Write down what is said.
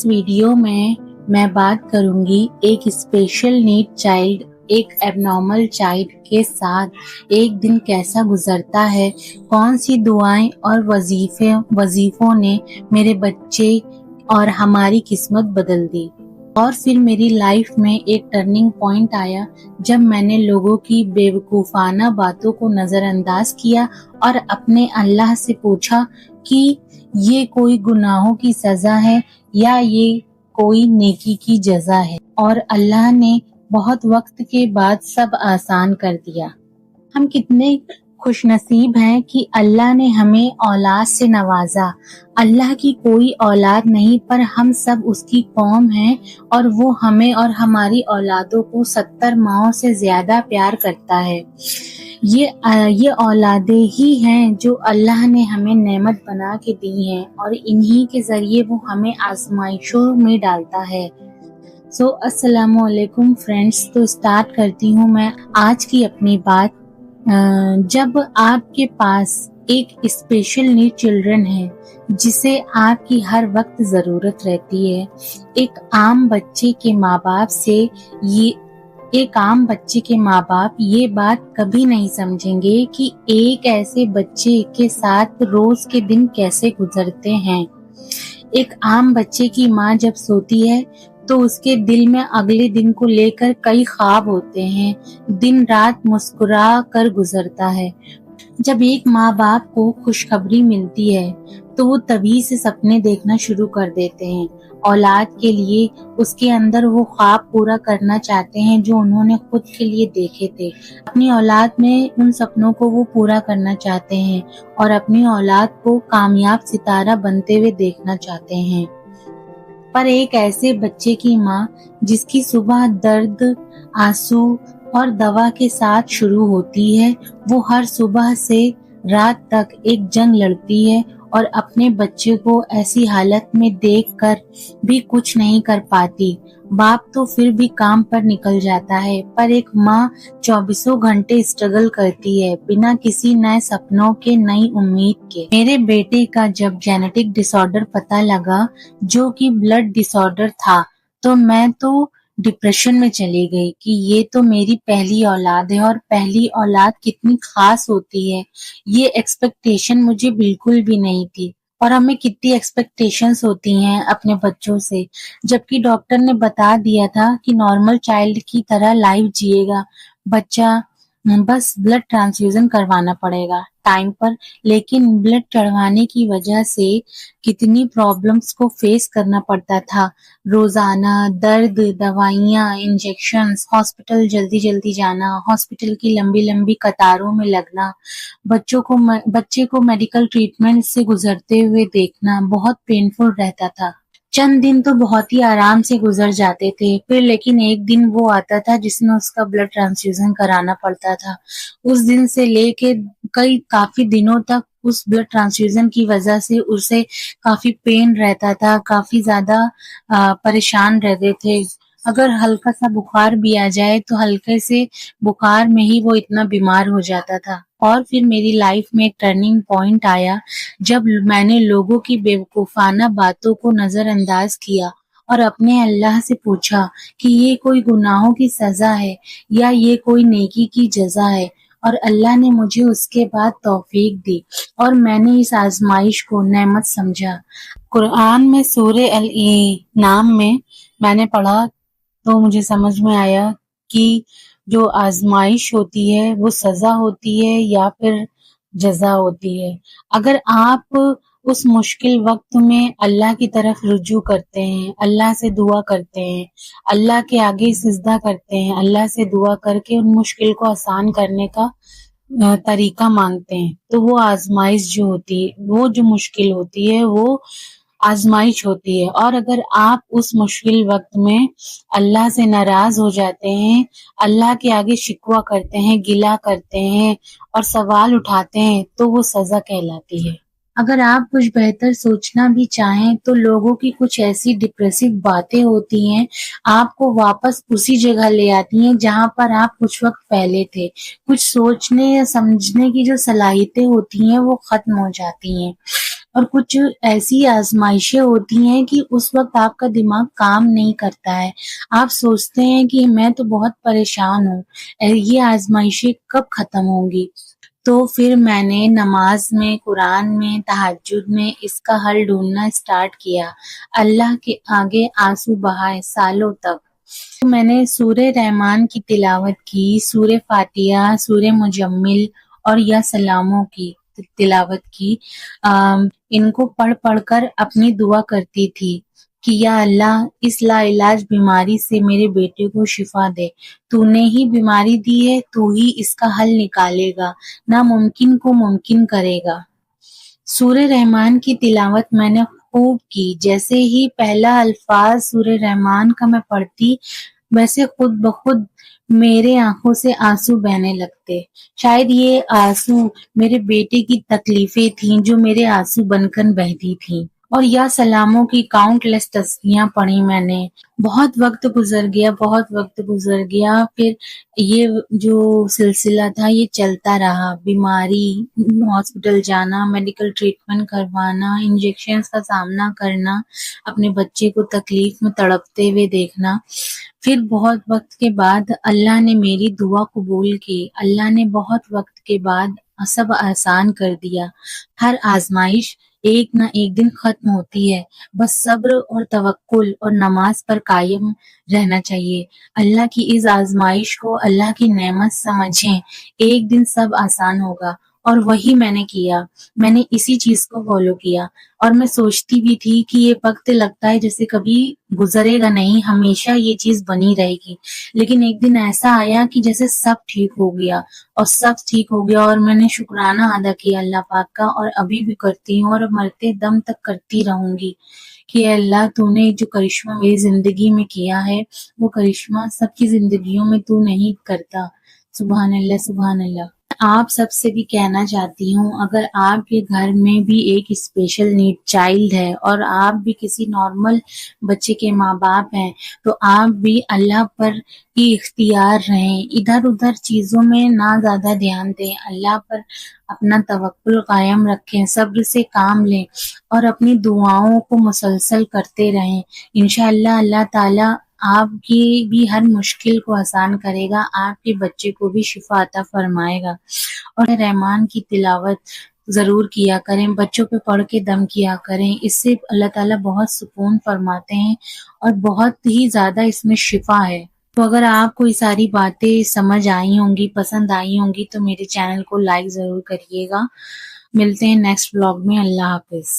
इस वीडियो में मैं बात करूंगी एक स्पेशल नीड चाइल्ड, एक एबनॉर्मल चाइल्ड के साथ एक दिन कैसा गुजरता है, कौन सी दुआएं और वजीफों ने मेरे बच्चे और हमारी किस्मत बदल दी। और फिर मेरी लाइफ में एक टर्निंग पॉइंट आया जब मैंने लोगों की बेवकूफाना बातों को नजरअंदाज किया और अपने अल्लाह से पूछा कि ये कोई गुनाहों की सजा है या ये कोई नेकी की जजा है। और अल्लाह ने बहुत वक्त के बाद सब आसान कर दिया। हम कितने खुशनसीब हैं कि अल्लाह ने हमें औलाद से नवाजा। अल्लाह की कोई औलाद नहीं, पर हम सब उसकी कौम हैं और वो हमें और हमारी औलादों को 70 माओं से ज्यादा प्यार करता है। ये औलादे ही हैं जो अल्लाह ने हमें नेमत बना के दी हैं और इन्हीं के जरिए वो हमें आजमाइशों में डालता है। अस्सलामु अलैकुम फ्रेंड्स। तो स्टार्ट करती हूँ मैं आज की अपनी बात। जब आपके पास एक स्पेशल नीड चिल्ड्रन है जिसे आपकी हर वक्त जरूरत रहती है, एक आम बच्चे के माँ बाप ये बात कभी नहीं समझेंगे कि एक ऐसे बच्चे के साथ रोज के दिन कैसे गुजरते हैं। एक आम बच्चे की माँ जब सोती है तो उसके दिल में अगले दिन को लेकर कई ख्वाब होते हैं, दिन रात मुस्कुरा कर गुजरता है। जब एक माँ बाप को खुशखबरी मिलती है तो वो तभी से सपने देखना शुरू कर देते हैं औलाद के लिए। उसके अंदर वो ख्वाब पूरा करना चाहते हैं जो उन्होंने खुद के लिए देखे थे। अपनी औलाद में उन सपनों को वो पूरा करना चाहते हैं और अपनी औलाद को कामयाब सितारा बनते हुए देखना चाहते हैं। पर एक ऐसे बच्चे की माँ जिसकी सुबह दर्द, आंसू और दवा के साथ शुरू होती है, वो हर सुबह से रात तक एक जंग लड़ती है और अपने बच्चे को ऐसी हालत में देखकर भी कुछ नहीं कर पाती। बाप तो फिर भी काम पर निकल जाता है, पर एक माँ 24 घंटे स्ट्रगल करती है बिना किसी नए सपनों के, नई उम्मीद के। मेरे बेटे का जब जेनेटिक डिसऑर्डर पता लगा जो कि ब्लड डिसऑर्डर था, तो मैं तो डिप्रेशन में चली गई कि ये तो मेरी पहली औलाद है और पहली औलाद कितनी खास होती है, ये एक्सपेक्टेशन मुझे बिल्कुल भी नहीं थी। और हमें कितनी एक्सपेक्टेशंस होती हैं अपने बच्चों से, जबकि डॉक्टर ने बता दिया था कि नॉर्मल चाइल्ड की तरह लाइफ जिएगा बच्चा, बस ब्लड ट्रांसफ्यूजन करवाना पड़ेगा टाइम पर। लेकिन ब्लड चढ़वाने की वजह से कितनी प्रॉब्लम्स को फेस करना पड़ता था। रोजाना दर्द, दवाइयाँ, इंजेक्शंस, हॉस्पिटल जल्दी जल्दी जाना, हॉस्पिटल की लंबी लंबी कतारों में लगना, बच्चे को मेडिकल ट्रीटमेंट से गुजरते हुए देखना बहुत पेनफुल रहता था। चंद दिन तो बहुत ही आराम से गुजर जाते थे, फिर लेकिन एक दिन वो आता था जिसमें उसका ब्लड ट्रांसफ्यूजन कराना पड़ता था। उस दिन से लेके काफी दिनों तक उस ब्लड ट्रांसफ्यूजन की वजह से उसे काफी पेन रहता था, काफी ज्यादा परेशान रहते थे। अगर हल्का सा बुखार भी आ जाए तो हल्के से बुखार में ही वो इतना बीमार हो जाता था। और फिर मेरी लाइफ में एक टर्निंग पॉइंट आया जब मैंने लोगों की बेवकूफाना बातों को नजरअंदाज किया और अपने अल्लाह से पूछा कि ये कोई गुनाहों की सजा है या ये कोई नेकी की जजा है। और अल्लाह ने मुझे उसके बाद तौफीक दी और मैंने इस आजमाइश को नेमत समझा। कुरान में सूरे अल-नाम में मैंने पढ़ा तो मुझे समझ में आया कि जो आजमाइश होती है वो सजा होती है या फिर जजा होती है। अगर आप उस मुश्किल वक्त में अल्लाह की तरफ रुजू करते हैं, अल्लाह से दुआ करते हैं, अल्लाह के आगे सिजदा करते हैं, अल्लाह से दुआ करके उन मुश्किल को आसान करने का तरीका मांगते हैं, तो वो आजमाइश जो होती है, वो जो मुश्किल होती है वो आजमाइश होती है। और अगर आप उस मुश्किल वक्त में अल्लाह से नाराज हो जाते हैं, अल्लाह के आगे शिकवा करते हैं, गिला करते हैं और सवाल उठाते हैं, तो वो सजा कहलाती है। अगर आप कुछ बेहतर सोचना भी चाहें तो लोगों की कुछ ऐसी डिप्रेसिव बातें होती हैं, आपको वापस उसी जगह ले आती हैं जहां पर आप कुछ वक्त पहले थे। कुछ सोचने या समझने की जो सलाहियतें होती हैं वो खत्म हो जाती हैं। اور کچھ ایسی آزمائشیں ہوتی ہیں کہ اس وقت آپ کا دماغ کام نہیں کرتا ہے، آپ سوچتے ہیں کہ میں تو بہت پریشان ہوں، یہ آزمائشیں کب ختم ہوں گی؟ تو پھر میں نے نماز میں، قرآن میں، تہجد میں اس کا حل ڈھونڈنا اسٹارٹ کیا، اللہ کے آگے آنسو بہائے سالوں تک۔ میں نے سورہ رحمان کی تلاوت کی، سورہ فاتحہ، سورہ مجمل اور یا سلاموں کی تلاوت کی۔ ان کو پڑھ پڑھ کر اپنی دعا کرتی تھی کہ یا اللہ اس لا علاج بیماری سے میرے بیٹے کو شفا دے، تو نے ہی بیماری دی ہے، تو ہی اس کا حل نکالے گا، ناممکن کو ممکن کرے گا۔ سورہ رحمان کی تلاوت میں نے خوب کی، جیسے ہی پہلا الفاظ سورہ رحمان کا میں پڑھتی ویسے خود بخود میرے آنکھوں سے آنسو بہنے لگتے۔ شاید یہ آنسو میرے بیٹے کی تکلیفیں تھیں جو میرے آنسو بن کر بہتی تھیں۔ اور یا سلاموں کی کاؤنٹ لیس تسبیحاں پڑھی میں نے۔ بہت وقت گزر گیا، پھر یہ جو سلسلہ تھا یہ چلتا رہا، بیماری، ہاسپٹل جانا، میڈیکل ٹریٹمنٹ کروانا، انجیکشنز کا سامنا کرنا، اپنے بچے کو تکلیف میں تڑپتے ہوئے دیکھنا۔ پھر بہت وقت کے بعد اللہ نے میری دعا قبول کی، اللہ نے بہت وقت کے بعد سب آسان کر دیا۔ ہر آزمائش ایک نہ ایک دن ختم ہوتی ہے، بس صبر اور توکل اور نماز پر قائم رہنا چاہیے۔ اللہ کی اس آزمائش کو اللہ کی نعمت سمجھیں، ایک دن سب آسان ہوگا۔ اور وہی میں نے کیا، میں نے اسی چیز کو فالو کیا، اور میں سوچتی بھی تھی کہ یہ وقت لگتا ہے جیسے کبھی گزرے گا نہیں، ہمیشہ یہ چیز بنی رہے گی، لیکن ایک دن ایسا آیا کہ جیسے سب ٹھیک ہو گیا، اور سب ٹھیک ہو گیا، اور میں نے شکرانہ ادا کیا اللہ پاک کا، اور ابھی بھی کرتی ہوں اور مرتے دم تک کرتی رہوں گی کہ اے اللہ تو نے جو کرشمہ میری زندگی میں کیا ہے وہ کرشمہ سب کی زندگیوں میں تو نہیں کرتا۔ سبحان اللہ، سبحان اللہ۔ آپ سب سے بھی کہنا چاہتی ہوں، اگر آپ کے گھر میں بھی ایک اسپیشل نیڈ چائلڈ ہے اور آپ بھی کسی نارمل بچے کے ماں باپ ہیں، تو آپ بھی اللہ پر ہی اختیار رہیں، ادھر ادھر چیزوں میں نہ زیادہ دھیان دیں، اللہ پر اپنا توکل قائم رکھیں، صبر سے کام لیں اور اپنی دعاؤں کو مسلسل کرتے رہیں۔ انشاءاللہ اللہ تعالیٰ آپ کی بھی ہر مشکل کو آسان کرے گا، آپ کے بچے کو بھی شفا عطا فرمائے گا۔ اور رحمان کی تلاوت ضرور کیا کریں، بچوں پہ پڑھ کے دم کیا کریں، اس سے اللہ تعالیٰ بہت سکون فرماتے ہیں اور بہت ہی زیادہ اس میں شفا ہے۔ تو اگر آپ کو یہ ساری باتیں سمجھ آئی ہوں گی، پسند آئی ہوں گی، تو میرے چینل کو لائک ضرور کریے گا۔ ملتے ہیں نیکسٹ بلاگ میں۔ اللہ حافظ۔